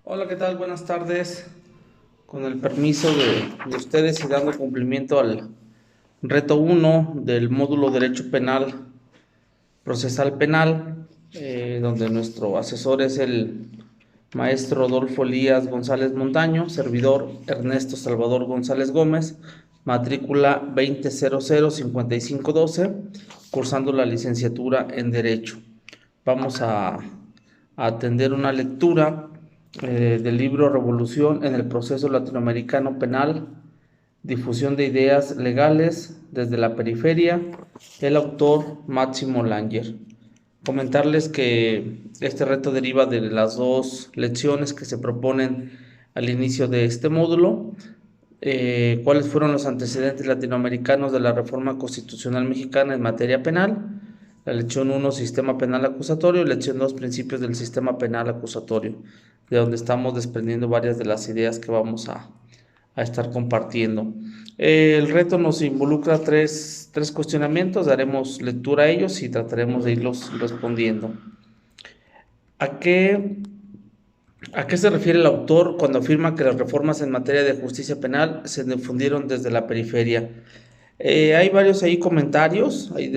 Hola, ¿qué tal? Buenas tardes. Con el permiso de ustedes y dando cumplimiento al reto uno del módulo Derecho Penal, Procesal Penal, donde nuestro asesor es el maestro Rodolfo Elías González Montaño, servidor Ernesto Salvador González Gómez, matrícula 20005512, cursando la licenciatura en Derecho. Vamos a atender una lectura del libro Revolución en el proceso latinoamericano penal, difusión de ideas legales desde la periferia, el autor Máximo Langer. Comentarles que este reto deriva de las dos lecciones que se proponen al inicio de este módulo. ¿Cuáles fueron los antecedentes latinoamericanos de la reforma constitucional mexicana en materia penal? La lección uno, sistema penal acusatorio; lección 2, principios del sistema penal acusatorio, de donde estamos desprendiendo varias de las ideas que vamos a estar compartiendo. El reto nos involucra tres cuestionamientos, daremos lectura a ellos y trataremos de irlos respondiendo. ¿A qué, ¿A qué se refiere el autor cuando afirma que las reformas en materia de justicia penal se difundieron desde la periferia? Hay varios ahí comentarios, hay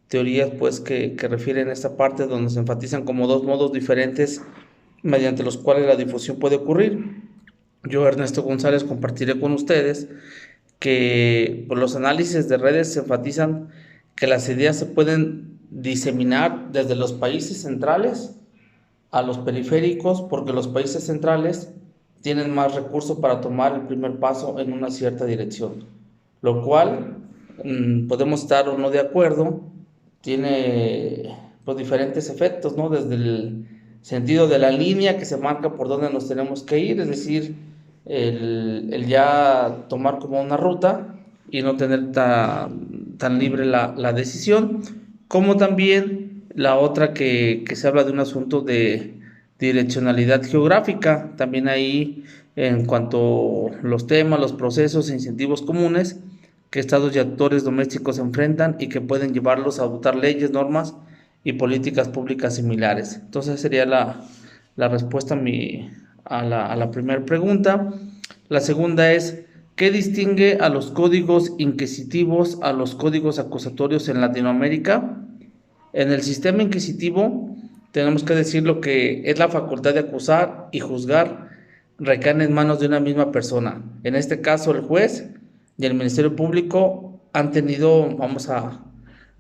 teorías pues que refieren a esta parte donde se enfatizan como dos modos diferentes mediante los cuales la difusión puede ocurrir. Yo, Ernesto González, compartiré con ustedes que por los análisis de redes se enfatizan que las ideas se pueden diseminar desde los países centrales a los periféricos, porque los países centrales tienen más recursos para tomar el primer paso en una cierta dirección, lo cual podemos estar o no de acuerdo, tiene pues, diferentes efectos, ¿no? Desde el sentido de la línea que se marca por donde nos tenemos que ir, es decir, el ya tomar como una ruta y no tener tan libre la decisión, como también la otra que se habla de un asunto de direccionalidad geográfica, también ahí en cuanto a los temas, los procesos e incentivos comunes que estados y actores domésticos se enfrentan y que pueden llevarlos a adoptar leyes, normas y políticas públicas similares. Entonces sería la respuesta a la primera pregunta. La segunda es, ¿qué distingue a los códigos inquisitivos a los códigos acusatorios en Latinoamérica? En el sistema inquisitivo tenemos que decir lo que es la facultad de acusar y juzgar recaen en manos de una misma persona. En este caso el juez y el Ministerio Público han tenido, vamos a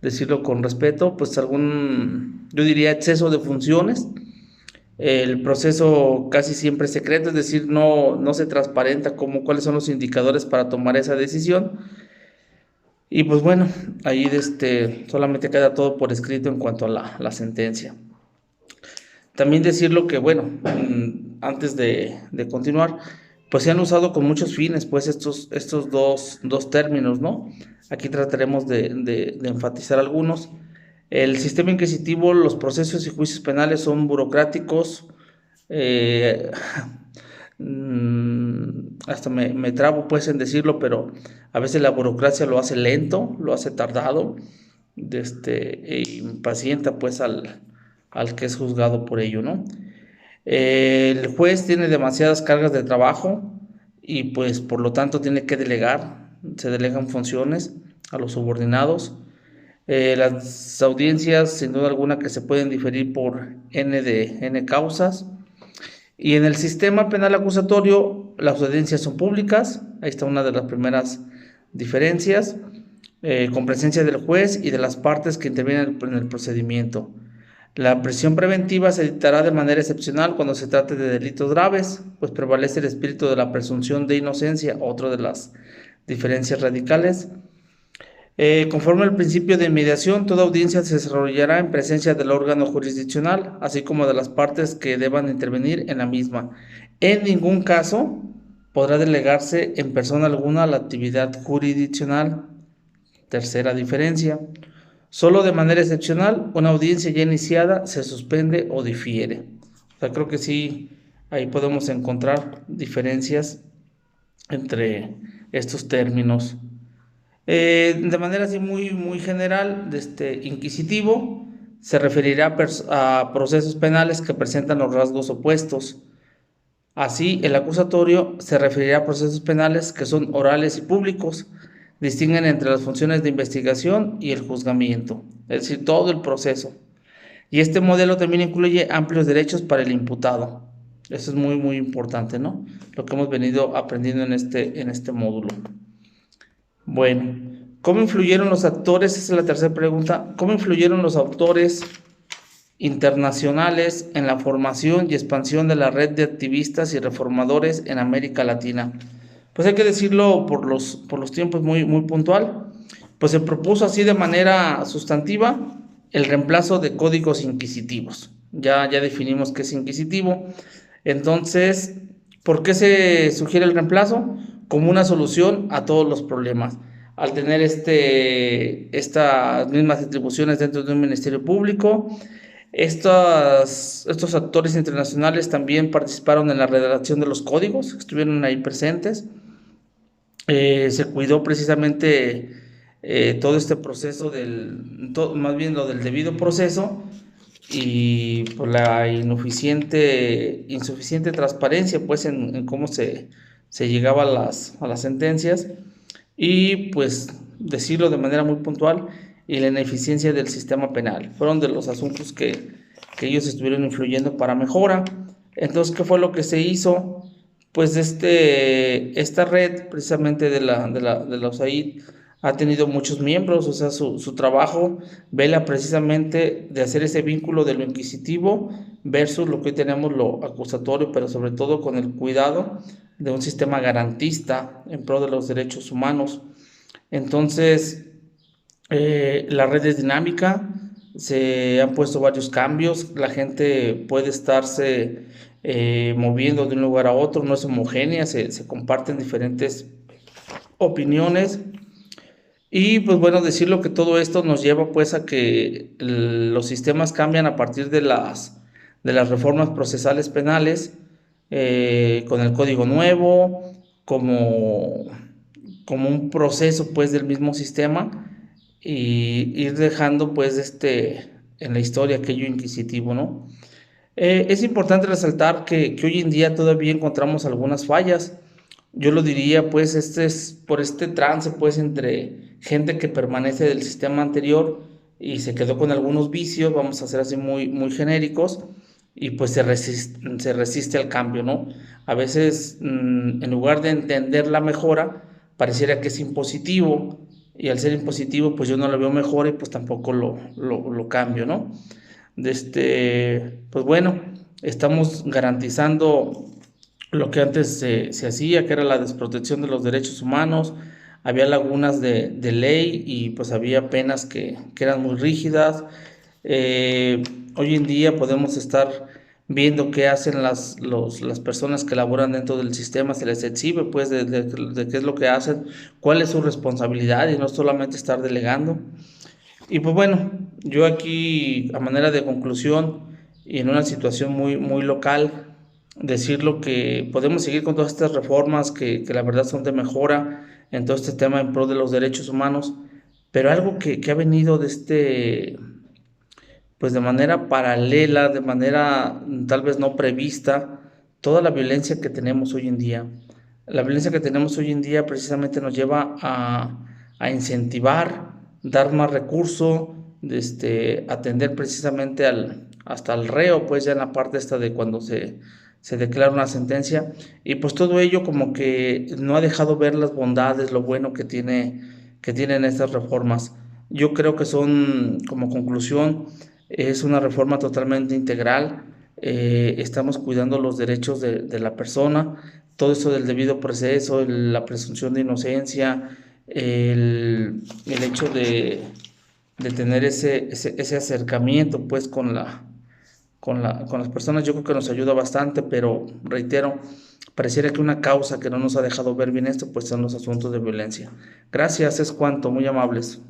decirlo con respeto, pues yo diría, exceso de funciones. El proceso casi siempre es secreto, es decir, no se transparenta cuáles son los indicadores para tomar esa decisión. Y pues bueno, ahí solamente queda todo por escrito en cuanto a la sentencia. También decirlo que, bueno, antes de continuar, pues se han usado con muchos fines, pues estos dos términos, ¿no? Aquí trataremos de enfatizar algunos. El sistema inquisitivo, los procesos y juicios penales son burocráticos, eh, hasta me trabo pues en decirlo, pero a veces la burocracia lo hace lento, lo hace tardado, e impacienta pues al que es juzgado por ello, ¿no? El juez tiene demasiadas cargas de trabajo y pues por lo tanto tiene que delegar, se delegan funciones a los subordinados. Las audiencias, sin duda alguna, que se pueden diferir por N causas. Y en el sistema penal acusatorio, las audiencias son públicas, ahí está una de las primeras diferencias, con presencia del juez y de las partes que intervienen en el procedimiento. La prisión preventiva se dictará de manera excepcional cuando se trate de delitos graves, pues prevalece el espíritu de la presunción de inocencia, otra de las diferencias radicales. Conforme al principio de inmediación, toda audiencia se desarrollará en presencia del órgano jurisdiccional, así como de las partes que deban intervenir en la misma. En ningún caso podrá delegarse en persona alguna la actividad jurisdiccional. Tercera diferencia. Solo de manera excepcional, una audiencia ya iniciada se suspende o difiere. O sea, creo que sí, ahí podemos encontrar diferencias entre estos términos. De manera así muy general, inquisitivo se referirá a procesos penales que presentan los rasgos opuestos. Así, el acusatorio se referirá a procesos penales que son orales y públicos, distinguen entre las funciones de investigación y el juzgamiento, es decir, todo el proceso. Y este modelo también incluye amplios derechos para el imputado. Eso es muy, muy importante, ¿no? Lo que hemos venido aprendiendo en este módulo. Bueno, ¿cómo influyeron los actores? Esa es la tercera pregunta. ¿Cómo influyeron los autores internacionales en la formación y expansión de la red de activistas y reformadores en América Latina? Pues hay que decirlo por los tiempos muy, muy puntual. Pues se propuso así de manera sustantiva el reemplazo de códigos inquisitivos. Ya definimos qué es inquisitivo. Entonces, ¿por qué se sugiere el reemplazo? Como una solución a todos los problemas. Al tener estas mismas atribuciones dentro de un ministerio público, estos actores internacionales también participaron en la redacción de los códigos, estuvieron ahí presentes. Se cuidó precisamente todo este proceso más bien lo del debido proceso y por la insuficiente transparencia pues en cómo se llegaba a las sentencias y pues decirlo de manera muy puntual y la ineficiencia del sistema penal. Fueron de los asuntos que ellos estuvieron influyendo para mejora. Entonces, ¿qué fue lo que se hizo? Pues esta red precisamente de la USAID ha tenido muchos miembros, o sea, su trabajo vela precisamente de hacer ese vínculo de lo inquisitivo versus lo que hoy tenemos lo acusatorio, pero sobre todo con el cuidado de un sistema garantista en pro de los derechos humanos. Entonces, la red es dinámica, se han puesto varios cambios, la gente puede estarse moviendo de un lugar a otro, no es homogénea, se comparten diferentes opiniones. Y pues bueno, decirlo que todo esto nos lleva pues a que los sistemas cambian a partir de las reformas procesales penales, con el código nuevo, como, como un proceso pues del mismo sistema y ir dejando pues en la historia aquello inquisitivo, ¿no? Es importante resaltar que hoy en día todavía encontramos algunas fallas. Yo lo diría, pues, este es por este trance, pues, entre gente que permanece del sistema anterior y se quedó con algunos vicios, vamos a ser así muy, muy genéricos, y pues se resiste al cambio, ¿no? A veces, en lugar de entender la mejora, pareciera que es impositivo, y al ser impositivo, pues yo no lo veo mejora y pues tampoco lo cambio, ¿no? Pues bueno, estamos garantizando lo que antes se hacía, que era la desprotección de los derechos humanos, había lagunas de ley y pues había penas que eran muy rígidas. Hoy en día podemos estar viendo qué hacen las personas que laboran dentro del sistema, se les exhibe pues de qué es lo que hacen, cuál es su responsabilidad y no solamente estar delegando. Y pues bueno, yo aquí a manera de conclusión y en una situación muy, muy local, decirlo que podemos seguir con todas estas reformas que la verdad son de mejora en todo este tema en pro de los derechos humanos, pero algo que ha venido pues de manera paralela, de manera tal vez no prevista, toda la violencia que tenemos hoy en día. La violencia que tenemos hoy en día precisamente nos lleva a incentivar, dar más recurso, atender precisamente hasta al reo, pues ya en la parte esta de cuando se declara una sentencia, y pues todo ello como que no ha dejado ver las bondades, lo bueno que tienen estas reformas. Yo creo que son, como conclusión, es una reforma totalmente integral. Estamos cuidando los derechos de la persona, todo eso del debido proceso, la presunción de inocencia, el hecho de tener ese acercamiento pues con las personas, yo creo que nos ayuda bastante, pero reitero, pareciera que una causa que no nos ha dejado ver bien esto pues son los asuntos de violencia. Gracias, es cuanto, muy amables.